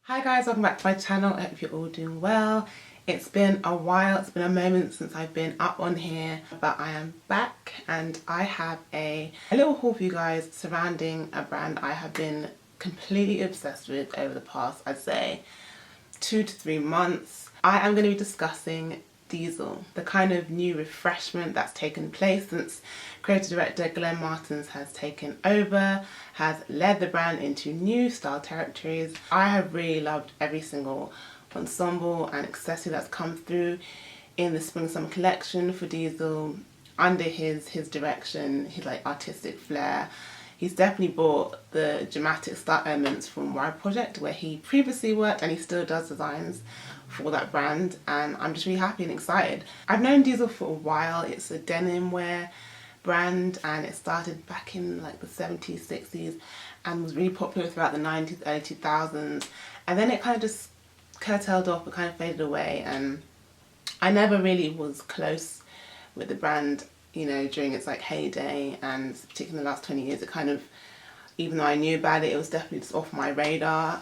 Hi guys, welcome back to my channel. I hope you're all doing well. It's been a while, it's been a moment since I've been up on here, but I am back and I have a little haul for you guys surrounding a brand I have been completely obsessed with over the past, I'd say, 2 to 3 months. I am going to be discussing Diesel, the kind of new refreshment that's taken place since creative director Glenn Martins has taken over, has led the brand into new style territories. I have really loved every single ensemble and accessory that's come through in the spring summer collection for Diesel under his direction, his like artistic flair. He's definitely brought the dramatic style elements from Wild Project, where he previously worked, and he still does designs for that brand, and I'm just really happy and excited. I've known Diesel for a while. It's a denim wear brand and it started back in like the 70s, 60s and was really popular throughout the 90s, early 2000s, and then it kind of just curtailed off, it kind of faded away, and I never really was close with the brand, you know, during its like heyday, and particularly in the last 20 years it kind of, even though I knew about it, it was definitely just off my radar.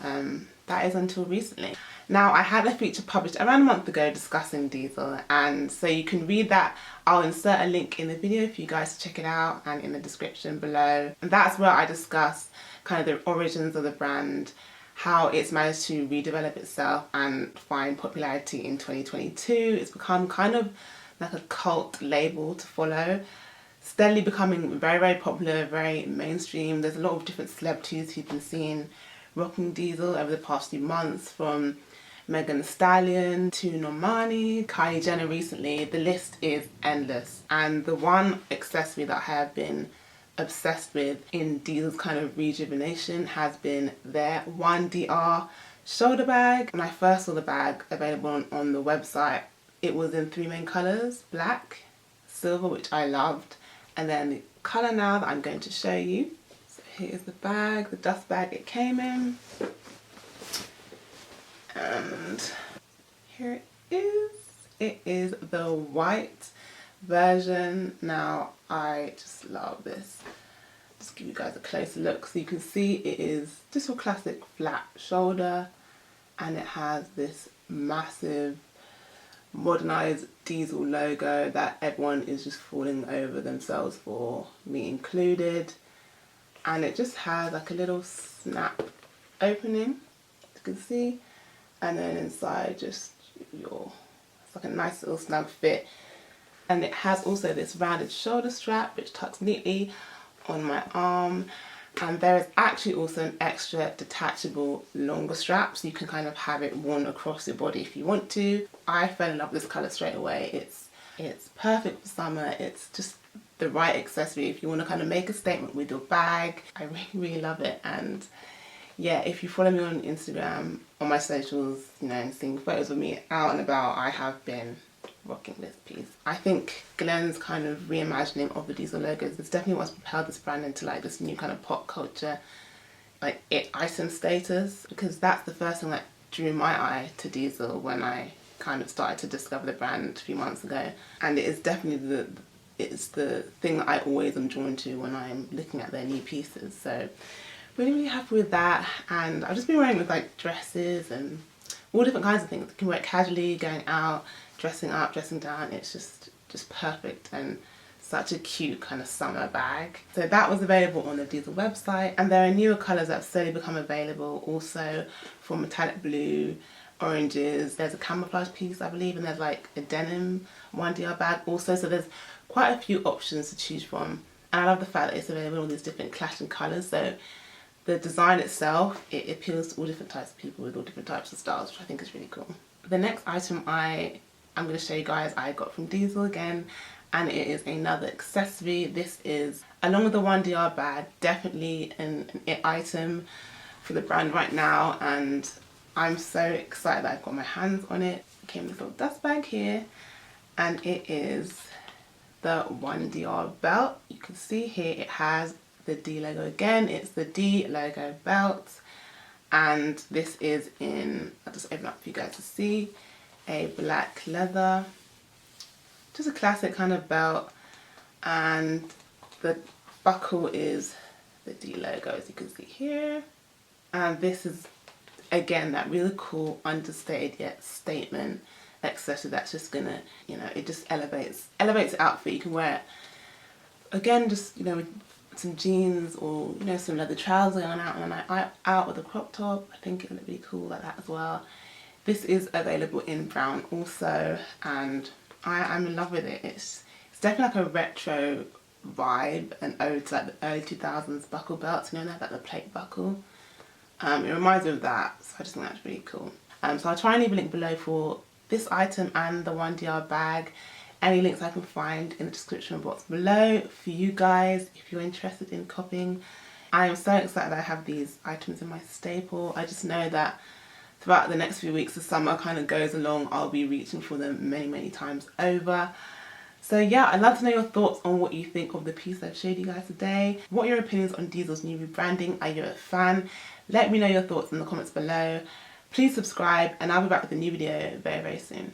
That is until recently. Now, I had a feature published around a month ago discussing Diesel, and so you can read that. I'll insert a link in the video for you guys to check it out and in the description below. And that's where I discuss kind of the origins of the brand, how it's managed to redevelop itself and find popularity in 2022. It's become kind of like a cult label to follow, steadily becoming very, very popular, very mainstream. There's a lot of different celebrities who've been seen rocking Diesel over the past few months, from Megan Thee Stallion to Normani, Kylie Jenner recently. The list is endless, and the one accessory that I have been obsessed with in Diesel's kind of rejuvenation has been their 1DR shoulder bag. When I first saw the bag available on the website, it was in 3 main colours: black, silver, which I loved, and then the colour now that I'm going to show you. So here's the bag, the dust bag it came in, and here it is. It is the white version. Now, I just love this. Just give you guys a closer look so you can see it is just a classic flat shoulder, and it has this massive modernized Diesel logo that everyone is just falling over themselves for, me included. And it just has like a little snap opening, you can see, and then inside just it's like a nice little snug fit. And it has also this rounded shoulder strap which tucks neatly on my arm, and there is actually also an extra detachable longer strap, so you can kind of have it worn across your body if you want to. I fell in love with this colour straight away. It's perfect for summer. It's just the right accessory if you want to kind of make a statement with your bag. I really, really love it. And yeah, if you follow me on Instagram, on my socials, you know, and seeing photos of me out and about, I have been rocking this piece. I think Glenn's kind of reimagining of the Diesel logos is definitely what's propelled this brand into like this new kind of pop culture, like it item status, because that's the first thing that drew my eye to Diesel when I kind of started to discover the brand a few months ago. And it is definitely it's the thing that I always am drawn to when I'm looking at their new pieces. So really, really happy with that. And I've just been wearing it with like dresses and all different kinds of things. You can wear it casually, going out, dressing up, dressing down. It's just perfect, and such a cute kind of summer bag. So that was available on the Diesel website, and there are newer colours that have slowly become available also, from metallic blue, oranges. There's a camouflage piece, I believe, and there's like a denim 1DR bag also. So there's quite a few options to choose from, and I love the fact that it's available in all these different clashing colours. So the design itself, it appeals to all different types of people with all different types of styles, which I think is really cool. The next item I'm going to show you guys I got from Diesel again, and it is another accessory. This is, along with the 1DR bag, definitely an it item for the brand right now, and I'm so excited that I've got my hands on it. It came in this little dust bag here, and it is the 1DR belt. You can see here it has the D logo again. It's the D logo belt, and this is in, I'll just open up for you guys to see, a black leather, just a classic kind of belt, and the buckle is the D logo, as you can see here. And this is again, that really cool, understated yet statement accessory that's just gonna, you know, it just elevates the outfit. You can wear it, again, just, you know, with some jeans or, you know, some leather trousers going out on a night out with a crop top. I think it would look really cool like that as well. This is available in brown also, and I'm in love with it. It's definitely like a retro vibe, an ode to like the early 2000s buckle belts, you know, like the plate buckle. It reminds me of that, so I just think that's really cool. So I'll try and leave a link below for this item and the 1DR bag. Any links I can find in the description box below for you guys if you're interested in copying. I am so excited that I have these items in my staple. I just know that throughout the next few weeks, the summer kind of goes along, I'll be reaching for them many times over. So yeah, I'd love to know your thoughts on what you think of the piece I've showed you guys today. What are your opinions on Diesel's new rebranding? Are you a fan? Let me know your thoughts in the comments below. Please subscribe, and I'll be back with a new video very soon.